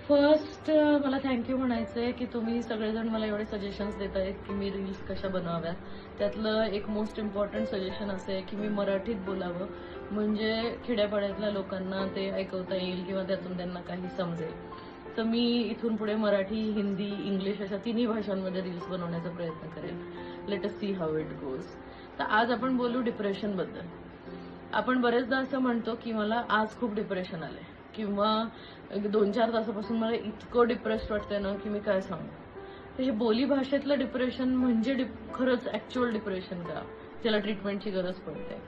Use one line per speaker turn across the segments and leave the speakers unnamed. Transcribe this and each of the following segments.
First मला thank you म्हणायचं आहे की तुम्ही सगळेजण मला एवढे सजेशन्स देत आहेत की मी रील्स कशा बनवाव्या. त्यातलं एक मोस्ट इम्पॉर्टंट सजेशन असं आहे की मी मराठीत बोलावं, म्हणजे खेड्यापाड्यातल्या लोकांना ते ऐकवता येईल किंवा त्यातून त्यांना काही समजेल. तर मी इथून पुढे मराठी, हिंदी, इंग्लिश अशा तिन्ही भाषांमध्ये रील्स बनवण्याचा प्रयत्न करेन. Let us see how it goes. तर आज आपण बोलू डिप्रेशनबद्दल. आपण बरेचदा असं म्हणतो की मला आज खूप डिप्रेशन आलंय किंवा 2-4 तासापासून मला इतकं डिप्रेस्ड वाटतंय ना की मी काय सांगू. तर हे बोली भाषेतलं डिप्रेशन म्हणजे खरंच ऍक्च्युअल डिप्रेशन का, ज्याला ट्रीटमेंटची गरज पडते?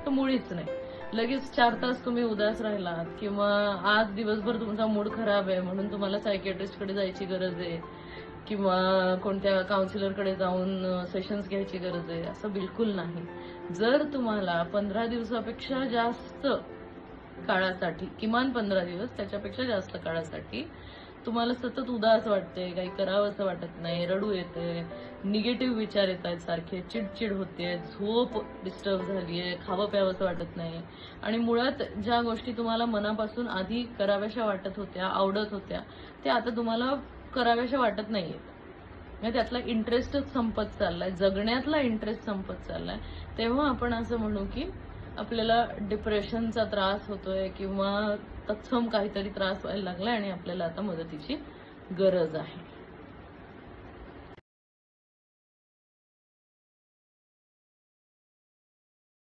तर मुळीच नाही. लगेच 4 तास तुम्ही उदास राहिलात किंवा आज दिवसभर तुमचा मूड खराब आहे म्हणून तुम्हाला सायकियाट्रिस्टकडे जायची गरज आहे किंवा कोणत्या काउन्सिलरकडे जाऊन सेशन्स घ्यायची गरज आहे, असं बिलकुल नाही. जर तुम्हाला 15 दिवसापेक्षा जास्त काळासाठी, किमान 15 दिवस, त्याच्यापेक्षा जास्त काळासाठी तुम्हाला सतत उदास वाटते, काही करावं असं वाटत नाही, रडू येते, निगेटिव्ह विचार येत आहेत सारखे, चिडचिड होते, झोप डिस्टर्ब झालीये, खावं प्यावंसं वाटत नाही आणि मुळात ज्या गोष्टी तुम्हाला मनापासून आधी कराव्याशा वाटत होत्या, आवडत होत्या, त्या आता तुम्हाला कराव्याशा वाटत नाहीयेत. त्यातला इंटरेस्टच संपत चाललाय, जगण्यातला इंटरेस्ट संपत चाललाय, तेव्हा आपण असं म्हणू की आपल्याला डिप्रेशनचा त्रास होतोय किंवा तत्सम काहीतरी त्रास व्हायला लागलाय आणि आपल्याला आता मदतीची गरज आहे.